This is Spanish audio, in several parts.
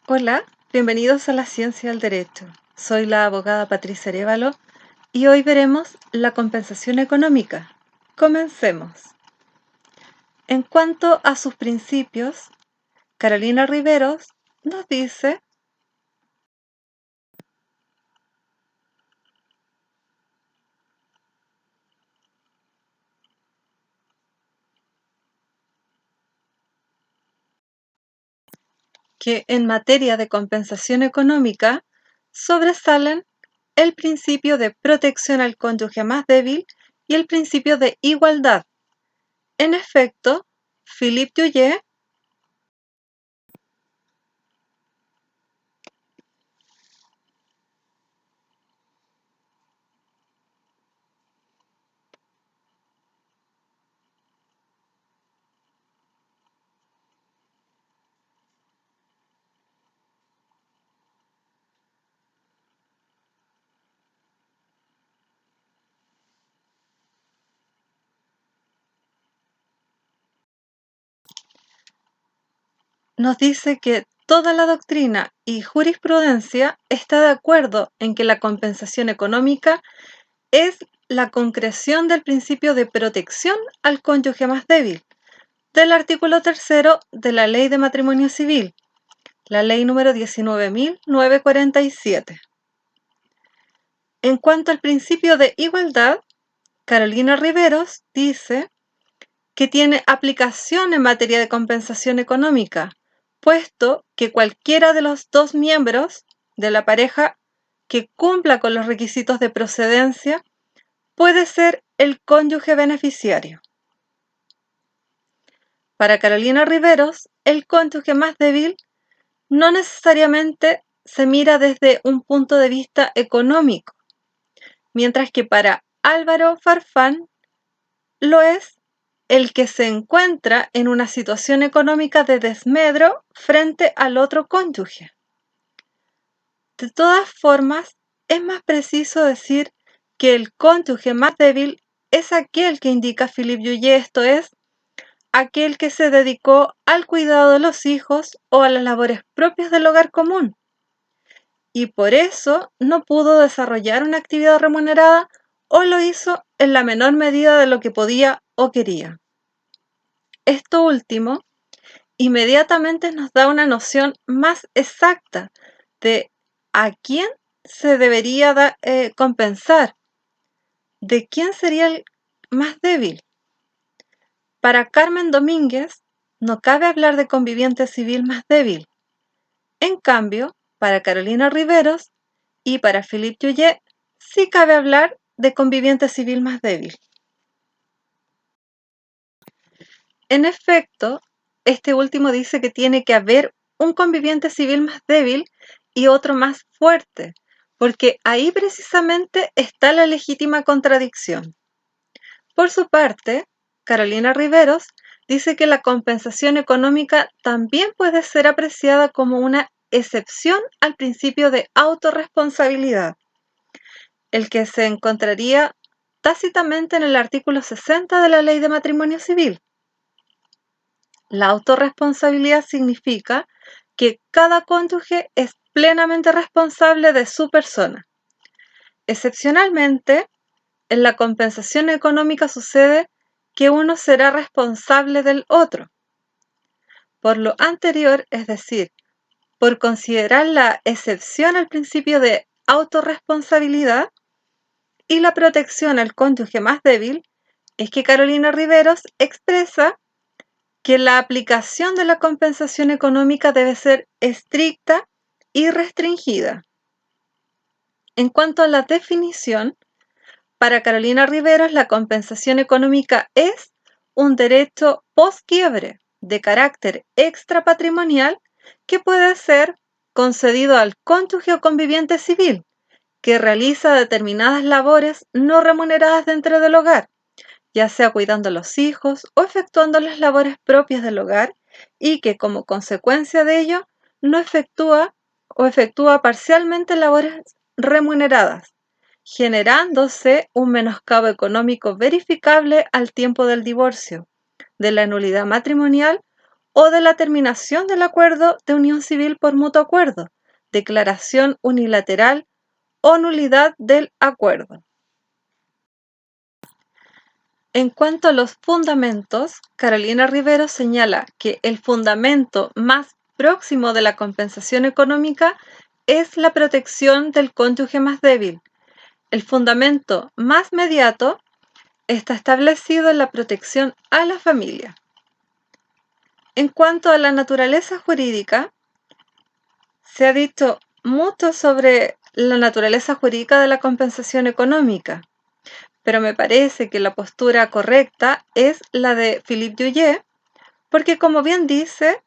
Hola, bienvenidos a la Ciencia del Derecho. Soy la abogada Patricia Arévalo y hoy veremos la compensación económica. Comencemos. En cuanto a sus principios, Carolina Riveros nos dice que en materia de compensación económica sobresalen el principio de protección al cónyuge más débil y el principio de igualdad. En efecto, Philippe Duyé nos dice que toda la doctrina y jurisprudencia está de acuerdo en que la compensación económica es la concreción del principio de protección al cónyuge más débil, del artículo 3 de la Ley de Matrimonio Civil, la ley número 19.947. En cuanto al principio de igualdad, Carolina Riveros dice que tiene aplicación en materia de compensación económica, puesto que cualquiera de los dos miembros de la pareja que cumpla con los requisitos de procedencia puede ser el cónyuge beneficiario. Para Carolina Riveros, el cónyuge más débil no necesariamente se mira desde un punto de vista económico, mientras que para Álvaro Farfán lo es el que se encuentra en una situación económica de desmedro frente al otro cónyuge. De todas formas, es más preciso decir que el cónyuge más débil es aquel que indica Philippe Duyé, esto es, aquel que se dedicó al cuidado de los hijos o a las labores propias del hogar común, y por eso no pudo desarrollar una actividad remunerada o lo hizo en la menor medida de lo que podía o quería. Esto último inmediatamente nos da una noción más exacta de a quién se debería compensar, de quién sería el más débil. Para Carmen Domínguez no cabe hablar de conviviente civil más débil. En cambio, para Carolina Riveros y para Philippe Duyé sí cabe hablar de conviviente civil más débil. En efecto, este último dice que tiene que haber un conviviente civil más débil y otro más fuerte, porque ahí precisamente está la legítima contradicción. Por su parte, Carolina Riveros dice que la compensación económica también puede ser apreciada como una excepción al principio de autorresponsabilidad, el que se encontraría tácitamente en el artículo 60 de la Ley de Matrimonio Civil. La autorresponsabilidad significa que cada cónyuge es plenamente responsable de su persona. Excepcionalmente, en la compensación económica sucede que uno será responsable del otro. Por lo anterior, es decir, por considerar la excepción al principio de autorresponsabilidad y la protección al cónyuge más débil, es que Carolina Riveros expresa que la aplicación de la compensación económica debe ser estricta y restringida. En cuanto a la definición, para Carolina Riveros la compensación económica es un derecho post-quiebre de carácter extrapatrimonial que puede ser concedido al cónyuge o conviviente civil que realiza determinadas labores no remuneradas dentro del hogar, ya sea cuidando a los hijos o efectuando las labores propias del hogar y que como consecuencia de ello no efectúa o efectúa parcialmente labores remuneradas, generándose un menoscabo económico verificable al tiempo del divorcio, de la nulidad matrimonial o de la terminación del acuerdo de unión civil por mutuo acuerdo, declaración unilateral o nulidad del acuerdo. En cuanto a los fundamentos, Carolina Rivero señala que el fundamento más próximo de la compensación económica es la protección del cónyuge más débil. El fundamento más mediato está establecido en la protección a la familia. En cuanto a la naturaleza jurídica, se ha dicho mucho sobre la naturaleza jurídica de la compensación económica, pero me parece que la postura correcta es la de Philippe Duyé, porque como bien dice,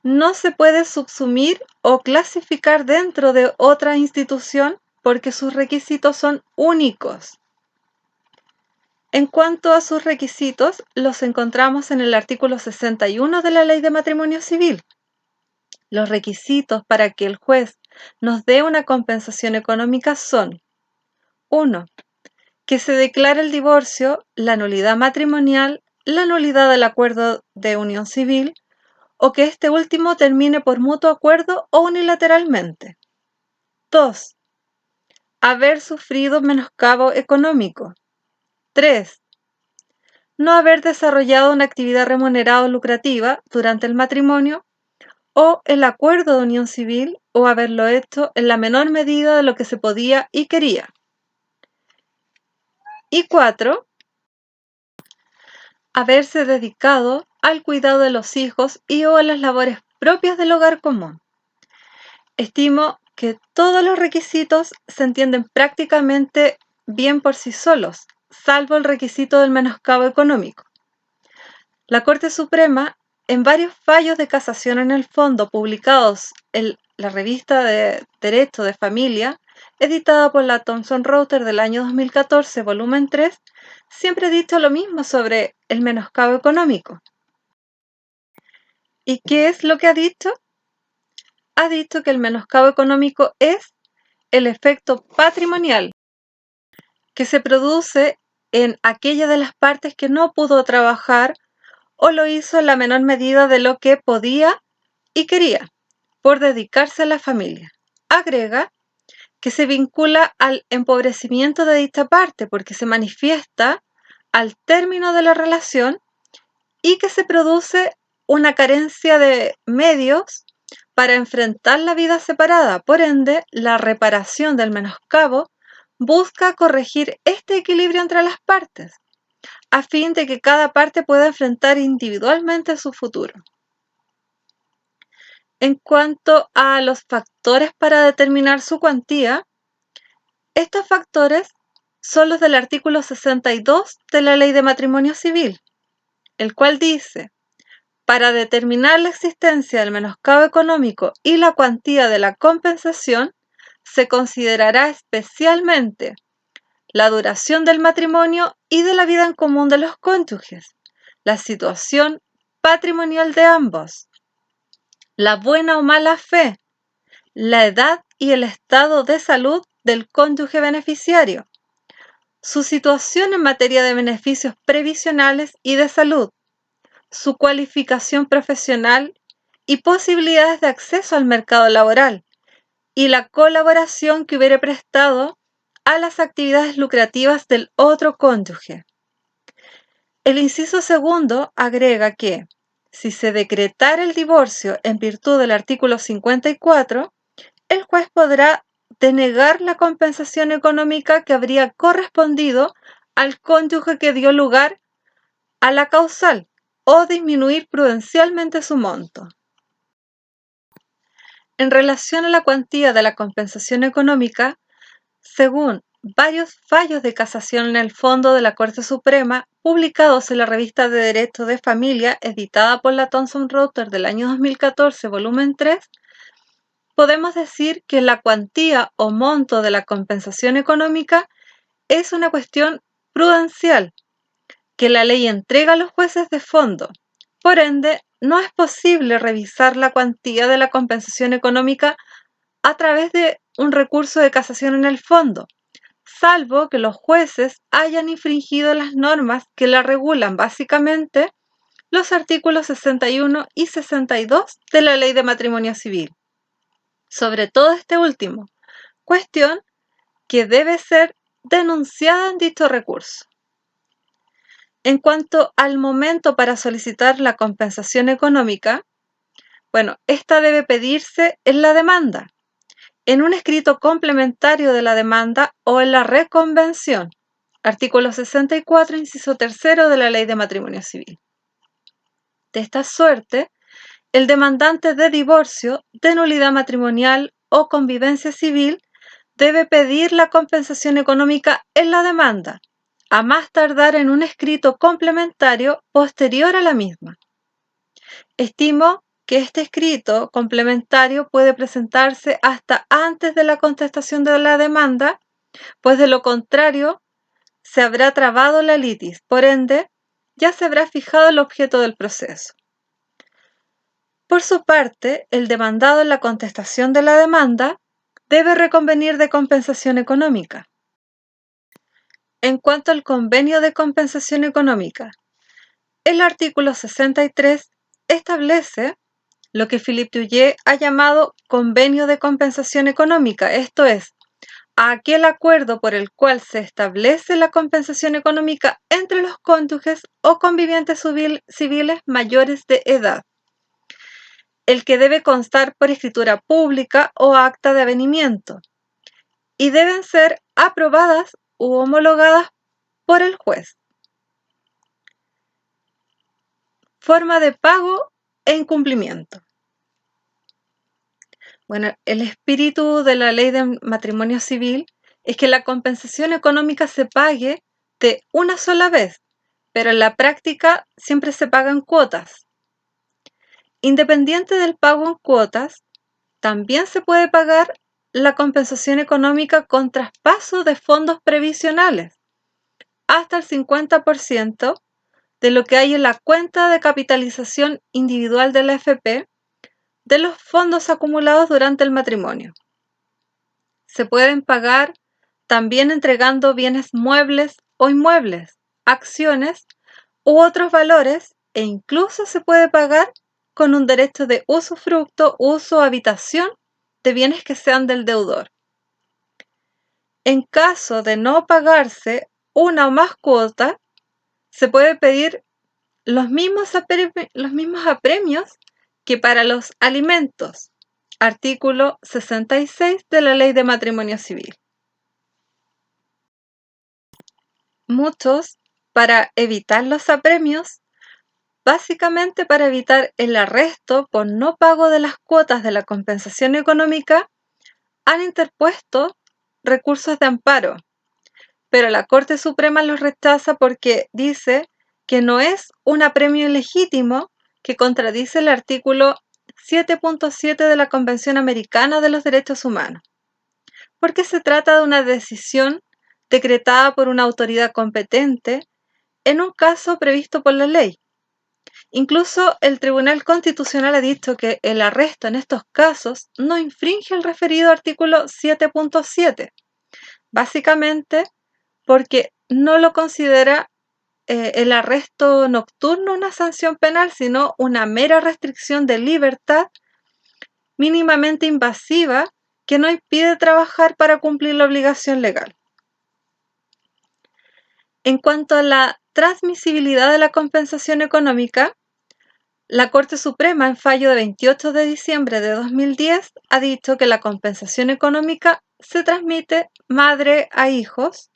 no se puede subsumir o clasificar dentro de otra institución porque sus requisitos son únicos. En cuanto a sus requisitos, los encontramos en el artículo 61 de la Ley de Matrimonio Civil. Los requisitos para que el juez nos dé una compensación económica son: 1. Que se declare el divorcio, la nulidad matrimonial, la nulidad del acuerdo de unión civil o que este último termine por mutuo acuerdo o unilateralmente. 2. Haber sufrido menoscabo económico. 3. No haber desarrollado una actividad remunerada o lucrativa durante el matrimonio o el acuerdo de unión civil o haberlo hecho en la menor medida de lo que se podía y quería. Y 4. Haberse dedicado al cuidado de los hijos y o a las labores propias del hogar común. Estimo que todos los requisitos se entienden prácticamente bien por sí solos, salvo el requisito del menoscabo económico. La Corte Suprema, en varios fallos de casación en el fondo publicados en la revista de Derecho de Familia, editada por la Thomson Reuters del año 2014, volumen 3, siempre ha dicho lo mismo sobre el menoscabo económico. ¿Y qué es lo que ha dicho? Ha dicho que el menoscabo económico es el efecto patrimonial que se produce en aquella de las partes que no pudo trabajar o lo hizo en la menor medida de lo que podía y quería, por dedicarse a la familia. Agrega que se vincula al empobrecimiento de dicha parte porque se manifiesta al término de la relación y que se produce una carencia de medios para enfrentar la vida separada. Por ende, la reparación del menoscabo busca corregir este equilibrio entre las partes, a fin de que cada parte pueda enfrentar individualmente su futuro. En cuanto a los factores para determinar su cuantía, estos factores son los del artículo 62 de la Ley de Matrimonio Civil, el cual dice: para determinar la existencia del menoscabo económico y la cuantía de la compensación, se considerará especialmente la duración del matrimonio y de la vida en común de los cónyuges, la situación patrimonial de ambos, la buena o mala fe, la edad y el estado de salud del cónyuge beneficiario, su situación en materia de beneficios previsionales y de salud, su cualificación profesional y posibilidades de acceso al mercado laboral, y la colaboración que hubiere prestado a las actividades lucrativas del otro cónyuge. El inciso segundo agrega que, si se decretara el divorcio en virtud del artículo 54, el juez podrá denegar la compensación económica que habría correspondido al cónyuge que dio lugar a la causal o disminuir prudencialmente su monto. En relación a la cuantía de la compensación económica, según varios fallos de casación en el fondo de la Corte Suprema, publicados en la revista de Derecho de Familia, editada por la Thomson Reuters del año 2014, volumen 3, podemos decir que la cuantía o monto de la compensación económica es una cuestión prudencial que la ley entrega a los jueces de fondo. Por ende, no es posible revisar la cuantía de la compensación económica a través de un recurso de casación en el fondo, salvo que los jueces hayan infringido las normas que la regulan, básicamente los artículos 61 y 62 de la Ley de Matrimonio Civil. Sobre todo este último, cuestión que debe ser denunciada en dicho recurso. En cuanto al momento para solicitar la compensación económica, esta debe pedirse en la demanda, en un escrito complementario de la demanda o en la reconvención, artículo 64, inciso 3 de la Ley de Matrimonio Civil. De esta suerte, el demandante de divorcio, de nulidad matrimonial o convivencia civil debe pedir la compensación económica en la demanda, a más tardar en un escrito complementario posterior a la misma. Estimo que este escrito complementario puede presentarse hasta antes de la contestación de la demanda, pues de lo contrario se habrá trabado la litis, por ende, ya se habrá fijado el objeto del proceso. Por su parte, el demandado en la contestación de la demanda debe reconvenir de compensación económica. En cuanto al convenio de compensación económica, el artículo 63 establece lo que Philippe Touillet ha llamado convenio de compensación económica, esto es, aquel acuerdo por el cual se establece la compensación económica entre los cónyuges o convivientes civiles mayores de edad, el que debe constar por escritura pública o acta de avenimiento, y deben ser aprobadas u homologadas por el juez. Forma de pago e incumplimiento. El espíritu de la Ley de Matrimonio Civil es que la compensación económica se pague de una sola vez, pero en la práctica siempre se pagan cuotas. Independiente del pago en cuotas, también se puede pagar la compensación económica con traspaso de fondos previsionales, hasta el 50% de lo que hay en la cuenta de capitalización individual de la AFP de los fondos acumulados durante el matrimonio. Se pueden pagar también entregando bienes muebles o inmuebles, acciones u otros valores, e incluso se puede pagar con un derecho de usufructo, uso o habitación de bienes que sean del deudor. En caso de no pagarse una o más cuotas, se puede pedir los mismos apremios que para los alimentos, artículo 66 de la Ley de Matrimonio Civil. Muchos, para evitar los apremios, básicamente para evitar el arresto por no pago de las cuotas de la compensación económica, han interpuesto recursos de amparo, pero la Corte Suprema los rechaza porque dice que no es un apremio ilegítimo, que contradice el artículo 7.7 de la Convención Americana de los Derechos Humanos, porque se trata de una decisión decretada por una autoridad competente en un caso previsto por la ley. Incluso el Tribunal Constitucional ha dicho que el arresto en estos casos no infringe el referido artículo 7.7, básicamente porque no lo considera el arresto nocturno una sanción penal, sino una mera restricción de libertad mínimamente invasiva que no impide trabajar para cumplir la obligación legal. En cuanto a la transmisibilidad de la compensación económica, la Corte Suprema, en fallo de 28 de diciembre de 2010, ha dicho que la compensación económica se transmite madre a hijos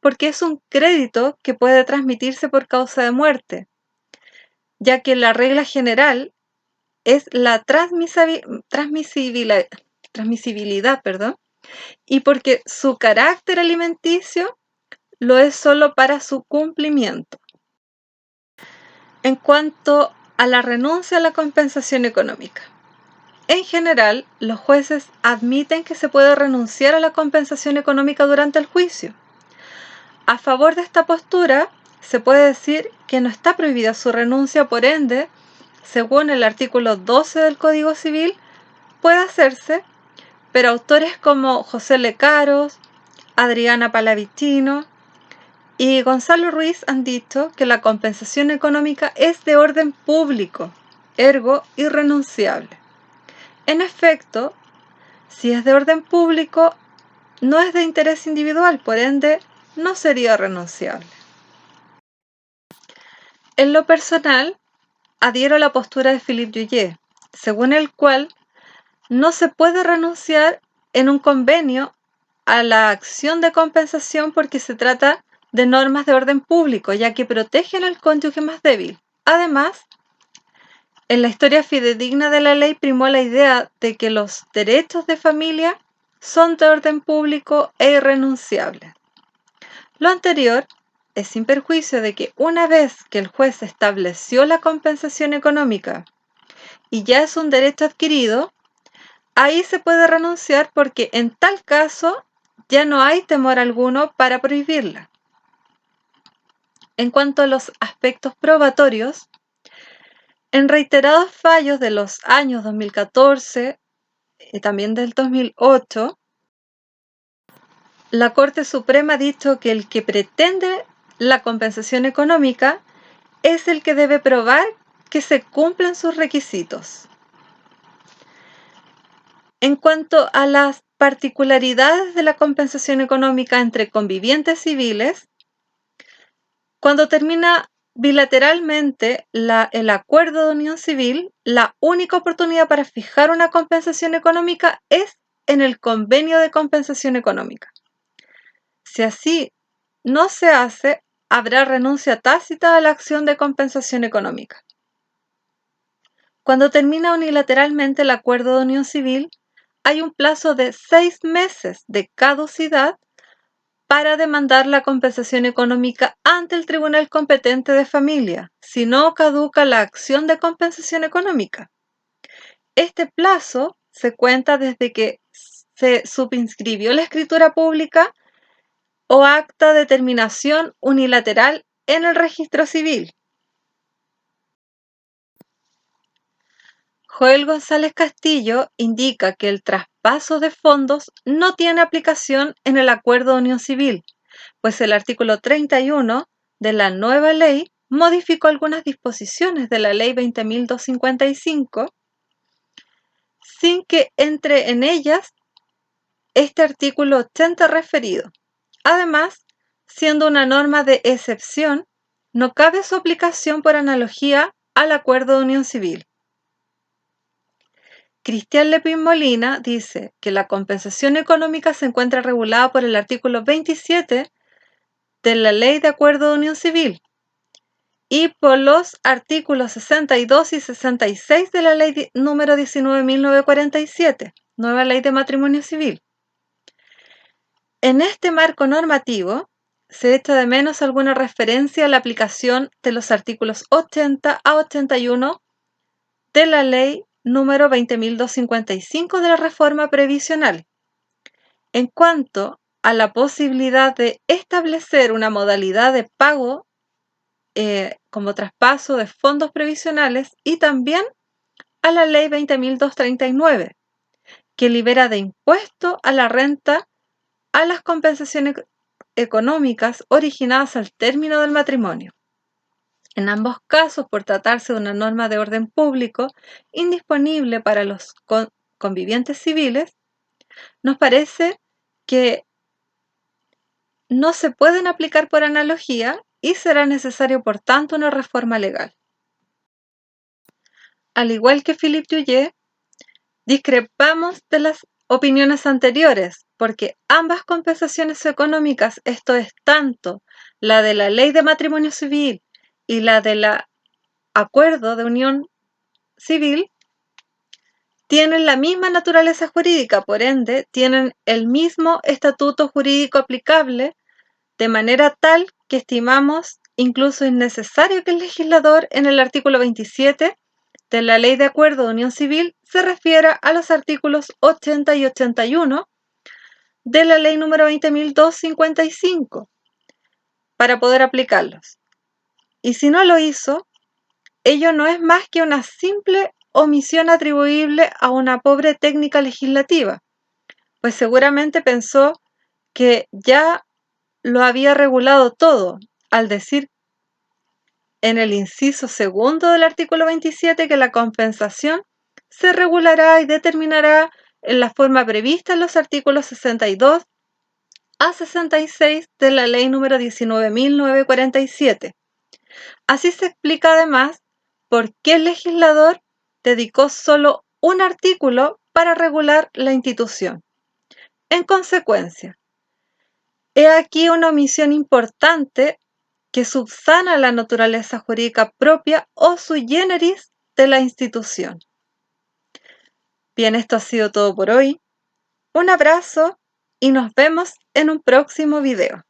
porque es un crédito que puede transmitirse por causa de muerte, ya que la regla general es la transmisibilidad, y porque su carácter alimenticio lo es solo para su cumplimiento. En cuanto a la renuncia a la compensación económica, en general, los jueces admiten que se puede renunciar a la compensación económica durante el juicio. A favor de esta postura, se puede decir que no está prohibida su renuncia, por ende, según el artículo 12 del Código Civil, puede hacerse, pero autores como José Lecaros, Adriana Palavicino y Gonzalo Ruiz han dicho que la compensación económica es de orden público, ergo irrenunciable. En efecto, si es de orden público, no es de interés individual, por ende, no sería renunciable. En lo personal, adhiero a la postura de Philippe Duyé, según el cual no se puede renunciar en un convenio a la acción de compensación porque se trata de normas de orden público, ya que protegen al cónyuge más débil. Además, en la historia fidedigna de la ley primó la idea de que los derechos de familia son de orden público e irrenunciables. Lo anterior es sin perjuicio de que una vez que el juez estableció la compensación económica y ya es un derecho adquirido, ahí se puede renunciar porque en tal caso ya no hay temor alguno para prohibirla. En cuanto a los aspectos probatorios, en reiterados fallos de los años 2014 y también del 2008, la Corte Suprema ha dicho que el que pretende la compensación económica es el que debe probar que se cumplen sus requisitos. En cuanto a las particularidades de la compensación económica entre convivientes civiles, cuando termina bilateralmente el acuerdo de unión civil, la única oportunidad para fijar una compensación económica es en el convenio de compensación económica. Si así no se hace, habrá renuncia tácita a la acción de compensación económica. Cuando termina unilateralmente el acuerdo de unión civil, hay un plazo de 6 meses de caducidad para demandar la compensación económica ante el tribunal competente de familia, si no caduca la acción de compensación económica. Este plazo se cuenta desde que se subinscribió la escritura pública o acta de terminación unilateral en el registro civil. Joel González Castillo indica que el traspaso de fondos no tiene aplicación en el acuerdo de unión civil, pues el artículo 31 de la nueva ley modificó algunas disposiciones de la ley 20.255 sin que entre en ellas este artículo 80 referido. Además, siendo una norma de excepción, no cabe su aplicación por analogía al acuerdo de unión civil. Cristian Lepín Molina dice que la compensación económica se encuentra regulada por el artículo 27 de la Ley de Acuerdo de Unión Civil y por los artículos 62 y 66 de la Ley número 19.947, nueva Ley de Matrimonio Civil. En este marco normativo se echa de menos alguna referencia a la aplicación de los artículos 80 a 81 de la Ley número 20.255 de la Reforma Previsional. En cuanto a la posibilidad de establecer una modalidad de pago como traspaso de fondos previsionales y también a la Ley 20.239, que libera de impuesto a la renta a las compensaciones económicas originadas al término del matrimonio. En ambos casos, por tratarse de una norma de orden público indisponible para los convivientes civiles, nos parece que no se pueden aplicar por analogía y será necesario, por tanto, una reforma legal. Al igual que Philippe Duyé, discrepamos de las opiniones anteriores, porque ambas compensaciones económicas, esto es tanto la de la Ley de Matrimonio Civil y la de la Acuerdo de Unión Civil, tienen la misma naturaleza jurídica, por ende, tienen el mismo estatuto jurídico aplicable, de manera tal que estimamos incluso innecesario que el legislador en el artículo 27 de la Ley de Acuerdo de Unión Civil se refiera a los artículos 80 y 81 de la Ley número 20.255 para poder aplicarlos. Y si no lo hizo, ello no es más que una simple omisión atribuible a una pobre técnica legislativa, pues seguramente pensó que ya lo había regulado todo, al decir en el inciso segundo del artículo 27 que la compensación se regulará y determinará en la forma prevista en los artículos 62 a 66 de la Ley número 19.947. Así se explica además por qué el legislador dedicó solo un artículo para regular la institución. En consecuencia, he aquí una omisión importante que subsana la naturaleza jurídica propia o sui generis de la institución. Bien, esto ha sido todo por hoy. Un abrazo y nos vemos en un próximo video.